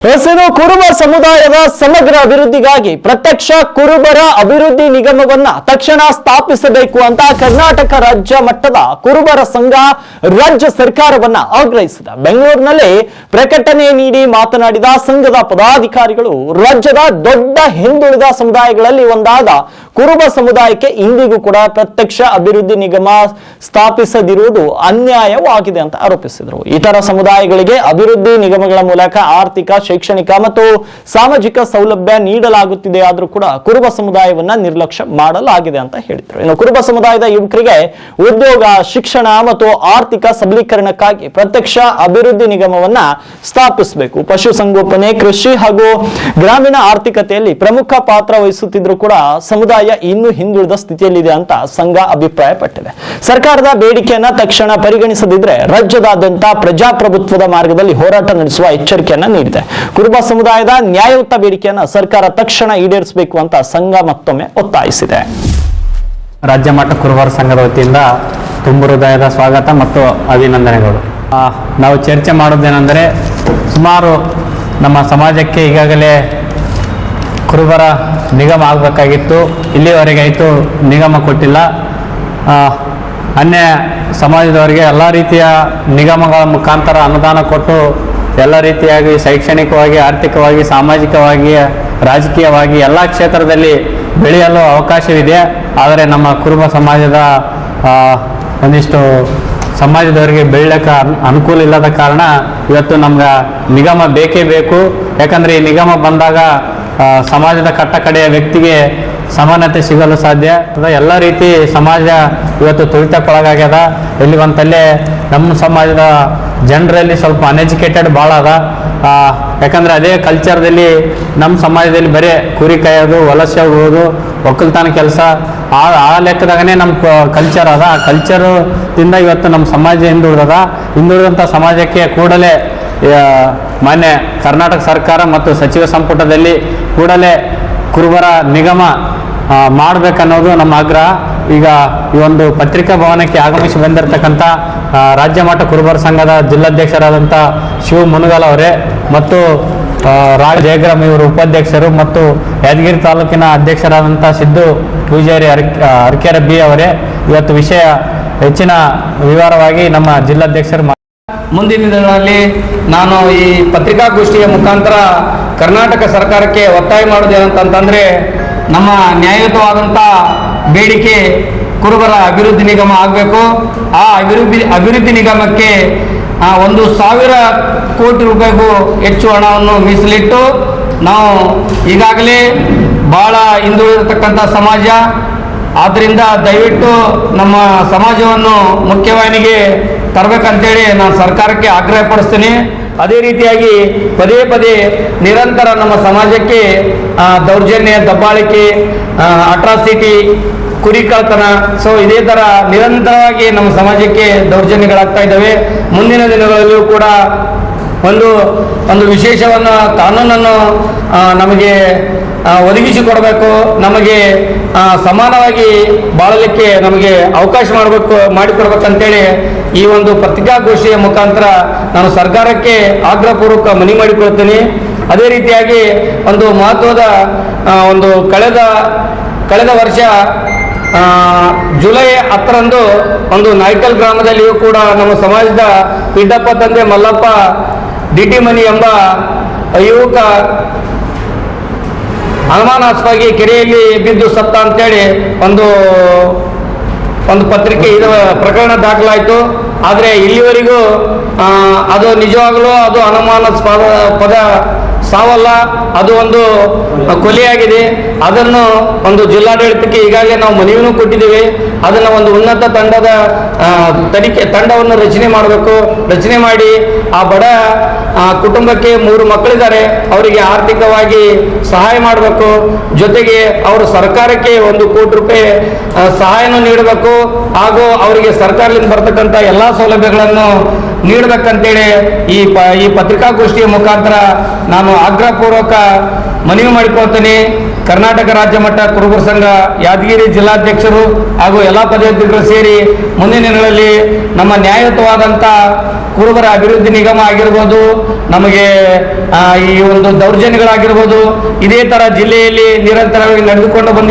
ಹೆಸರು ಕುರುಬ ಸಮುದಾಯದ ಸಮಗ್ರ ಅಭಿವೃದ್ಧಿಗಾಗಿ ಪ್ರತ್ಯಕ್ಷ ಕುರುಬರ ಅಭಿವೃದ್ಧಿ ನಿಗಮವನ್ನ ತಕ್ಷಣ ಸ್ಥಾಪಿಸಬೇಕು ಅಂತ ಕರ್ನಾಟಕ ರಾಜ್ಯ ಮಟ್ಟದ ಕುರುಬರ ಸಂಘ ರಾಜ್ಯ ಸರ್ಕಾರವನ್ನ ಆಗ್ರಹಿಸಿದೆ. ಬೆಂಗಳೂರಿನಲ್ಲಿ ಪ್ರಕಟಣೆ ನೀಡಿ ಮಾತನಾಡಿದ ಸಂಘದ ಪದಾಧಿಕಾರಿಗಳು, ರಾಜ್ಯದ ದೊಡ್ಡ ಹಿಂದುಳಿದ ಸಮುದಾಯಗಳಲ್ಲಿ ಒಂದಾದ ಕುರುಬ ಸಮುದಾಯಕ್ಕೆ ಇಂದಿಗೂ ಕೂಡ ಪ್ರತ್ಯಕ್ಷ ಅಭಿವೃದ್ಧಿ ನಿಗಮ ಸ್ಥಾಪಿಸದಿರುವುದು ಅನ್ಯಾಯವಾಗಿದೆ ಅಂತ ಆರೋಪಿಸಿದರು. ಇತರ ಸಮುದಾಯಗಳಿಗೆ ಅಭಿವೃದ್ಧಿ ನಿಗಮಗಳ ಮೂಲಕ ಆರ್ಥಿಕ, ಶೈಕ್ಷಣಿಕ ಮತ್ತು ಸಾಮಾಜಿಕ ಸೌಲಭ್ಯ ನೀಡಲಾಗುತ್ತಿದೆ, ಆದರೂ ಕೂಡ ಕುರುಬ ಸಮುದಾಯವನ್ನ ನಿರ್ಲಕ್ಷ್ಯ ಮಾಡಲಾಗಿದೆ ಅಂತ ಹೇಳಿದರು. ಇನ್ನು ಕುರುಬ ಸಮುದಾಯದ ಯುವಕರಿಗೆ ಉದ್ಯೋಗ, ಶಿಕ್ಷಣ ಮತ್ತು ಆರ್ಥಿಕ ಸಬಲೀಕರಣಕ್ಕಾಗಿ ಪ್ರತ್ಯಕ್ಷ ಅಭಿವೃದ್ಧಿ ನಿಗಮವನ್ನ ಸ್ಥಾಪಿಸಬೇಕು. ಪಶುಸಂಗೋಪನೆ, ಕೃಷಿ ಹಾಗೂ ಗ್ರಾಮೀಣ ಆರ್ಥಿಕತೆಯಲ್ಲಿ ಪ್ರಮುಖ ಪಾತ್ರ ವಹಿಸುತ್ತಿದ್ರು ಕೂಡ ಸಮುದಾಯ ಇನ್ನೂ ಹಿಂದುಳಿದ ಸ್ಥಿತಿಯಲ್ಲಿದೆ ಅಂತ ಸಂಘ ಅಭಿಪ್ರಾಯಪಟ್ಟಿದೆ. ಸರ್ಕಾರದ ಬೇಡಿಕೆಯನ್ನ ತಕ್ಷಣ ಪರಿಗಣಿಸದಿದ್ರೆ ರಾಜ್ಯದಾದ್ಯಂತ ಪ್ರಜಾಪ್ರಭುತ್ವದ ಮಾರ್ಗದಲ್ಲಿ ಹೋರಾಟ ನಡೆಸುವ ಎಚ್ಚರಿಕೆಯನ್ನ ನೀಡಿದೆ. ಕುರುಬ ಸಮುದಾಯದ ನ್ಯಾಯಯುತ ಬೇಡಿಕೆಯನ್ನ ಸರ್ಕಾರ ತಕ್ಷಣ ಈಡೇರಿಸಬೇಕು ಅಂತ ಸಂಘ ಮತ್ತೊಮ್ಮೆ ಒತ್ತಾಯಿಸಿದೆ. ರಾಜ್ಯ ಮಟ್ಟ ಕುರುಬರ ಸಂಘದ ವತಿಯಿಂದ ತುಂಬು ಹೃದಯದ ಸ್ವಾಗತ ಮತ್ತು ಅಭಿನಂದನೆಗಳು. ನಾವು ಚರ್ಚೆ ಮಾಡೋದೇನೆಂದರೆ, ಸುಮಾರು ನಮ್ಮ ಸಮಾಜಕ್ಕೆ ಈಗಾಗಲೇ ಕುರುಬರ ನಿಗಮ ಆಗಬೇಕಾಗಿತ್ತು. ಇಲ್ಲಿವರೆಗೆ ಆಯಿತು, ನಿಗಮ ಕೊಟ್ಟಿಲ್ಲ. ಅನ್ಯ ಸಮಾಜದವರಿಗೆ ಎಲ್ಲ ರೀತಿಯ ನಿಗಮಗಳ ಮುಖಾಂತರ ಅನುದಾನ ಕೊಟ್ಟು ಎಲ್ಲ ರೀತಿಯಾಗಿ ಶೈಕ್ಷಣಿಕವಾಗಿ, ಆರ್ಥಿಕವಾಗಿ, ಸಾಮಾಜಿಕವಾಗಿ, ರಾಜಕೀಯವಾಗಿ ಎಲ್ಲ ಕ್ಷೇತ್ರದಲ್ಲಿ ಬೆಳೆಯಲು ಅವಕಾಶವಿದೆ. ಆದರೆ ನಮ್ಮ ಕುರುಬ ಸಮಾಜದ ಒಂದಿಷ್ಟು ಸಮಾಜದವರಿಗೆ ಬೆಳೆಯಕ್ಕೆ ಅನುಕೂಲ ಇಲ್ಲದ ಕಾರಣ ಇವತ್ತು ನಮ್ಗೆ ನಿಗಮ ಬೇಕೇ ಬೇಕು. ಯಾಕಂದರೆ ಈ ನಿಗಮ ಬಂದಾಗ ಸಮಾಜದ ಕಟ್ಟಕಡೆಯ ವ್ಯಕ್ತಿಗೆ ಸಮಾನತೆ ಸಿಗಲು ಸಾಧ್ಯ. ಎಲ್ಲ ರೀತಿ ಸಮಾಜ ಇವತ್ತು ತುಳಿತಕ್ಕೊಳಗಾಗ್ಯದ. ಇಲ್ಲಿ ಒಂತಲ್ಲೇ ನಮ್ಮ ಸಮಾಜದ ಜನರಲ್ಲಿ ಸ್ವಲ್ಪ ಅನ್ಎಜುಕೇಟೆಡ್ ಭಾಳ ಅದ. ಯಾಕಂದರೆ ಅದೇ ಕಲ್ಚರ್ದಲ್ಲಿ ನಮ್ಮ ಸಮಾಜದಲ್ಲಿ ಬರೀ ಕುರಿ ಕಾಯೋದು, ವಲಸೆ ಹೋಗೋದು, ಒಕ್ಕಲ್ತನ ಕೆಲಸ, ಆ ಲೆಕ್ಕದಾಗನೇ ನಮ್ಮ ಕಲ್ಚರ್ ಅದ. ಆ ಕಲ್ಚರ್ದಿಂದ ಇವತ್ತು ನಮ್ಮ ಸಮಾಜ ಹಿಂದುಳಿದಂಥ ಸಮಾಜಕ್ಕೆ ಕೂಡಲೇ ಮಾನ್ಯ ಕರ್ನಾಟಕ ಸರ್ಕಾರ ಮತ್ತು ಸಚಿವ ಸಂಪುಟದಲ್ಲಿ ಕೂಡಲೇ ಕುರುಬರ ನಿಗಮ ಮಾಡಬೇಕನ್ನೋದು ನಮ್ಮ ಆಗ್ರಹ. ಈಗ ಈ ಒಂದು ಪತ್ರಿಕಾ ಭವನಕ್ಕೆ ಆಗಮಿಸಿ ಬಂದಿರತಕ್ಕಂಥ ರಾಜ್ಯ ಮಟ್ಟ ಕುರುಬರ ಸಂಘದ ಜಿಲ್ಲಾಧ್ಯಕ್ಷರಾದಂಥ ಶಿವ ಮುನಗಲ್ ಅವರೇ ಮತ್ತು ಜಯಗ್ರಾಮ್ ಇವರು ಉಪಾಧ್ಯಕ್ಷರು ಮತ್ತು ಯಾದಗಿರಿ ತಾಲೂಕಿನ ಅಧ್ಯಕ್ಷರಾದಂಥ ಸಿದ್ದು ಪೂಜಾರಿ ಅರ್ಕೆರೆ ಬಿ ಅವರೇ ಇವತ್ತು ವಿಷಯ ಹೆಚ್ಚಿನ ವಿವರವಾಗಿ ನಮ್ಮ ಜಿಲ್ಲಾಧ್ಯಕ್ಷರು ಮುಂದಿನ ದಿನಗಳಲ್ಲಿ ನಾನು ಈ ಪತ್ರಿಕಾಗೋಷ್ಠಿಯ ಮುಖಾಂತರ ಕರ್ನಾಟಕ ಸರ್ಕಾರಕ್ಕೆ ಒತ್ತಾಯ ಮಾಡೋದೇನಂತಂದರೆ, ನಮ್ಮ ನ್ಯಾಯಯುತವಾದಂಥ ಬೇಡಿಕೆ ಕುರುಬರ ಅಭಿವೃದ್ಧಿ ನಿಗಮ ಆಗಬೇಕು. ಆ ಅಭಿವೃದ್ಧಿ ನಿಗಮಕ್ಕೆ 1,000 ಕೋಟಿ ರೂಪಾಯಿಗೂ ಹೆಚ್ಚು ಹಣವನ್ನು ಮೀಸಲಿಟ್ಟು, ನಾವು ಈಗಾಗಲೇ ಭಾಳ ಹಿಂದುಳಿದಿರತಕ್ಕಂಥ ಸಮಾಜ, ಆದ್ದರಿಂದ ದಯವಿಟ್ಟು ನಮ್ಮ ಸಮಾಜವನ್ನು ಮುಖ್ಯವಾಹಿನಿಗೆ ತರಬೇಕಂತೇಳಿ ನಾನು ಸರ್ಕಾರಕ್ಕೆ ಆಗ್ರಹ ಪಡಿಸ್ತೀನಿ. ಅದೇ ರೀತಿಯಾಗಿ ಪದೇ ಪದೇ ನಿರಂತರ ನಮ್ಮ ಸಮಾಜಕ್ಕೆ ದೌರ್ಜನ್ಯ, ದಬ್ಬಾಳಿಕೆ, ಅಟ್ರಾಸಿಟಿ, ಕುರಿ ಕಳ್ಳತನ, ಇದೇ ಥರ ನಿರಂತರವಾಗಿ ನಮ್ಮ ಸಮಾಜಕ್ಕೆ ದೌರ್ಜನ್ಯಗಳಾಗ್ತಾ ಇದ್ದಾವೆ. ಮುಂದಿನ ದಿನಗಳಲ್ಲೂ ಕೂಡ ಒಂದು ವಿಶೇಷವನ್ನು ಕಾನೂನನ್ನು ನಮಗೆ ಒದಗಿಸಿಕೊಡಬೇಕು. ನಮಗೆ ಸಮಾನವಾಗಿ ಬಾಳಲಿಕ್ಕೆ ನಮಗೆ ಅವಕಾಶ ಮಾಡಿಕೊಡ್ಬೇಕಂತೇಳಿ ಈ ಒಂದು ಪತ್ರಿಕಾಗೋಷ್ಠಿಯ ಮುಖಾಂತರ ನಾನು ಸರ್ಕಾರಕ್ಕೆ ಆಗ್ರಹಪೂರ್ವಕ ಮನವಿ ಮಾಡಿಕೊಳ್ತೀನಿ. ಅದೇ ರೀತಿಯಾಗಿ ಒಂದು ಮಹತ್ವದ ಕಳೆದ ವರ್ಷ ಜುಲೈ 10ರಂದು ಒಂದು ನಾಯ್ಕಲ್ ಗ್ರಾಮದಲ್ಲಿಯೂ ಕೂಡ ನಮ್ಮ ಸಮಾಜದ ಪಿಡ್ಡಪ್ಪ ತಂದೆ ಮಲ್ಲಪ್ಪ ಡಿಟಿ ಮನಿ ಎಂಬ ಯುವಕ ಅನುಮಾನಾಸ್ಪದವಾಗಿ ಕೆರೆಯಲ್ಲಿ ಬಿದ್ದು ಸತ್ತ ಅಂತೇಳಿ ಒಂದು ಪತ್ರಿಕೆ ಇದು ಪ್ರಕರಣ ದಾಖಲಾಯಿತು. ಆದರೆ ಇಲ್ಲಿವರೆಗೂ ಅದು ನಿಜವಾಗಲೂ ಅದು ಅನುಮಾನಾಸ್ಪದ ಸಾವಲ್ಲ, ಅದು ಒಂದು ಕೊಲೆಯಾಗಿದೆ. ಅದನ್ನು ಒಂದು ಜಿಲ್ಲಾಡಳಿತಕ್ಕೆ ಈಗಾಗಲೇ ನಾವು ಮನವಿನೂ ಕೊಟ್ಟಿದ್ದೀವಿ. ಅದನ್ನು ಒಂದು ಉನ್ನತ ತಂಡವನ್ನು ರಚನೆ ಮಾಡಿ ಆ ಬಡ ಕುಟುಂಬಕ್ಕೆ 3 ಮಕ್ಕಳಿದ್ದಾರೆ, ಅವರಿಗೆ ಆರ್ಥಿಕವಾಗಿ ಸಹಾಯ ಮಾಡಬೇಕು. ಜೊತೆಗೆ ಅವರು ಸರ್ಕಾರಕ್ಕೆ 1 ಕೋಟಿ ರೂಪಾಯಿ ಸಹಾಯನೂ ನೀಡಬೇಕು. ಹಾಗೂ ಅವರಿಗೆ ಸರ್ಕಾರದಿಂದ ಬರ್ತಕ್ಕಂಥ ಎಲ್ಲ ಸೌಲಭ್ಯಗಳನ್ನು ನೀಡಬೇಕಂತೇಳಿ ಈ ಪತ್ರಿಕಾಗೋಷ್ಠಿಯ ಮುಖಾಂತರ ನಾನು ಆಗ್ರಹಪೂರ್ವಕ ಮನವಿ ಮಾಡಿಕೊಳ್ತೇನೆ. ಕರ್ನಾಟಕ ರಾಜ್ಯ ಮಟ್ಟ ಕುರುಬರ ಸಂಘ ಯಾದಗಿರಿ ಜಿಲ್ಲಾಧ್ಯಕ್ಷರು ಹಾಗೂ ಎಲ್ಲ ಪದಾಧಿಕಾರಿಗಳು ಸೇರಿ ಮುಂದಿನ ದಿನಗಳಲ್ಲಿ ನಮ್ಮ ನ್ಯಾಯಯುತವಾದಂಥ ಕುರುಬರ ಅಭಿವೃದ್ಧಿ ನಿಗಮ ಆಗಿರ್ಬೋದು, ನಮಗೆ ಈ ಒಂದು ದೌರ್ಜನ್ಯಗಳಾಗಿರ್ಬೋದು, ಇದೇ ಥರ ಜಿಲ್ಲೆಯಲ್ಲಿ ನಿರಂತರವಾಗಿ ನಡೆದುಕೊಂಡು ಬಂದಿದ್ದ